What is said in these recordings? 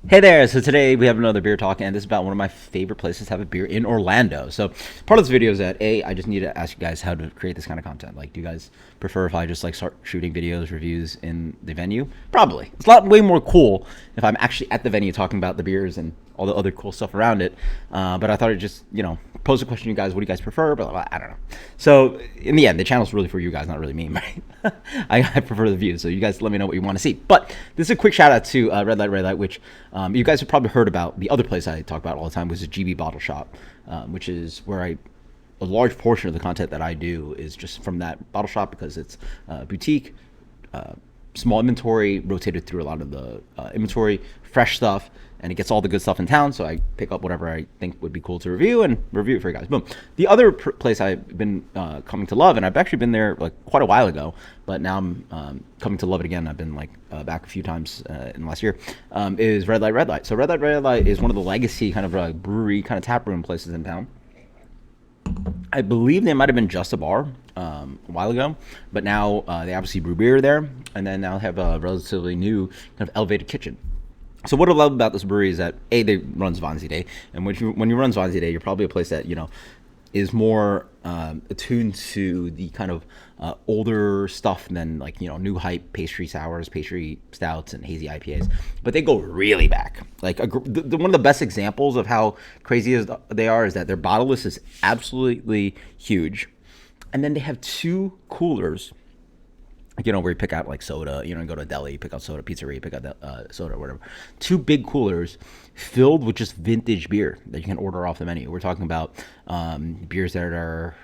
Hey there, so today we have another beer talk, and this is about one of my favorite places to have a beer in Orlando. So part of this video is that, I just need to ask you guys how to create this kind of content. Like, do you guys prefer if I just like start shooting videos, reviews in the venue? Probably. It's a lot way more cool if I'm actually at the venue talking about the beers and all the other cool stuff around it. But I thought I'd just, pose a question to you guys. What do you guys prefer? Blah, blah, blah. I don't know. So in the end, the channel's really for you guys, not really me, right? I prefer the views, so you guys let me know what you want to see. But this is a quick shout out to Redlight Redlight, which you guys have probably heard about. The other place I talk about all the time was the GB Bottle Shop, which is where a large portion of the content that I do is just from that bottle shop because it's boutique, small inventory, rotated through a lot of the inventory, fresh stuff, and it gets all the good stuff in town. So I pick up whatever I think would be cool to review and review it for you guys. Boom. The other place I've been coming to love, and I've actually been there like quite a while ago, but now I'm coming to love it again. I've been like back a few times in the last year, is Redlight Redlight. So Redlight Redlight is one of the legacy kind of brewery kind of tap room places in town. I believe they might have been just a bar a while ago, but now they obviously brew beer there, and then now have a relatively new kind of elevated kitchen. So what I love about this brewery is that they run Swansea Day, and when you run Swansea Day, you're probably a place that is more attuned to the kind of older stuff than like new hype pastry sours, pastry stouts, and hazy IPAs. But they go really back. Like one of the best examples of how crazy they are is that their bottle list is absolutely huge, and then they have two coolers. Where you pick out like soda, you go to a deli, you pick out soda, pizzeria, you pick out soda or whatever. Two big coolers filled with just vintage beer that you can order off the menu. We're talking about beers that are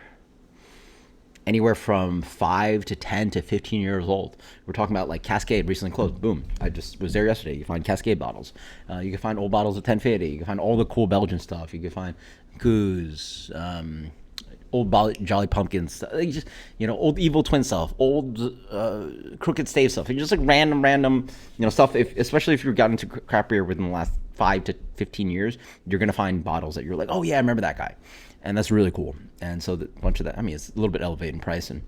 anywhere from 5 to 10 to 15 years old. We're talking about like Cascade recently closed. Boom. I just was there yesterday. You find Cascade bottles. You can find old bottles of 1050. You can find all the cool Belgian stuff. You can find Goose, old Jolly Pumpkins, like just old Evil Twin stuff, old Crooked Stave stuff, and just like random stuff. Especially if you've gotten into craft beer within the last 5 to 15 years, you're gonna find bottles that you're like, oh yeah, I remember that guy, and that's really cool. And so a bunch of that, I mean, it's a little bit elevated in price, and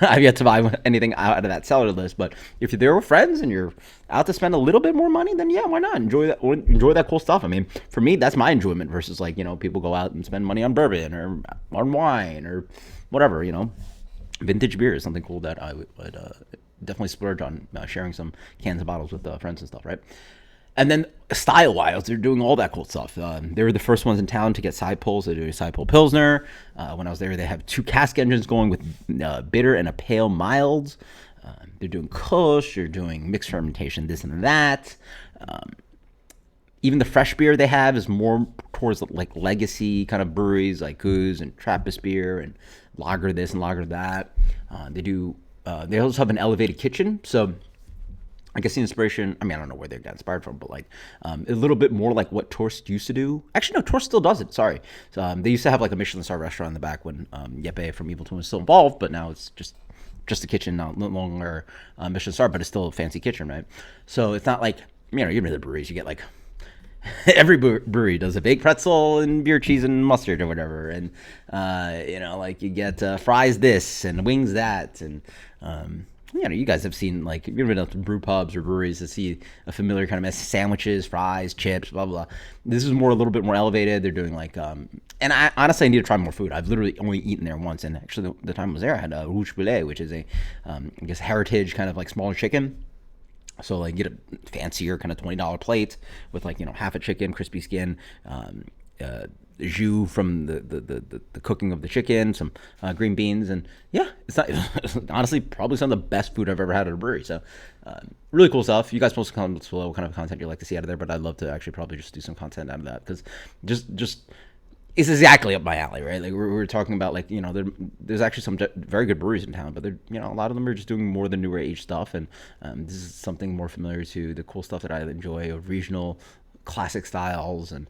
I've yet to buy anything out of that seller list. But if you're there with friends and you're out to spend a little bit more money, then yeah, why not enjoy that cool stuff? I mean, for me, that's my enjoyment versus like people go out and spend money on bourbon or on wine or whatever. Vintage beer is something cool that I would definitely splurge on sharing some cans and bottles with friends and stuff, right? And then style-wise, they're doing all that cool stuff. They were the first ones in town to get side pulls. They're doing side pull Pilsner. When I was there, they have 2 cask engines going with bitter and a pale milds. They're doing Kush. They're doing mixed fermentation, this and that. Even the fresh beer they have is more towards like legacy kind of breweries like Goose and Trappist beer and lager this and lager that. They also have an elevated kitchen, so I guess the inspiration, I mean, I don't know where they got inspired from, but like a little bit more like what Torst used to do. Actually, no, Torst still does it. Sorry. So, they used to have like a Michelin star restaurant in the back when Jeppe from Evil Twin was still involved, but now it's just a kitchen, no longer Michelin star, but it's still a fancy kitchen, right? So it's not like, even the breweries, you get like, every brewery does a baked pretzel and beer cheese and mustard or whatever. And, like you get fries this and wings that. And, you guys have seen, like, you've been up to brew pubs or breweries to see a familiar kind of mess, sandwiches, fries, chips, blah, blah, blah. This is a little bit more elevated. They're doing like, and I honestly need to try more food. I've literally only eaten there once. And actually the time I was there, I had a rouge poulet, which is a, I guess, heritage kind of like smaller chicken. So like get a fancier kind of $20 plate with like, half a chicken, crispy skin, jus from the cooking of the chicken, some green beans, and yeah, it's not honestly probably some of the best food I've ever had at a brewery. So really cool stuff. You guys post comments below what kind of content you like to see out of there, but I'd love to actually probably just do some content out of that because just it's exactly up my alley, right? Like we're talking about like there's actually some very good breweries in town, but they're a lot of them are just doing more the newer age stuff, and this is something more familiar to the cool stuff that I enjoy of regional classic styles and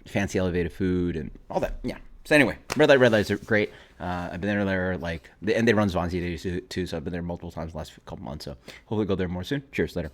fancy elevated food and all that. Yeah. So anyway, Red Lights are great. I've been there and they run Swansea Day too, so I've been there multiple times the last couple months. So hopefully go there more soon. Cheers, later.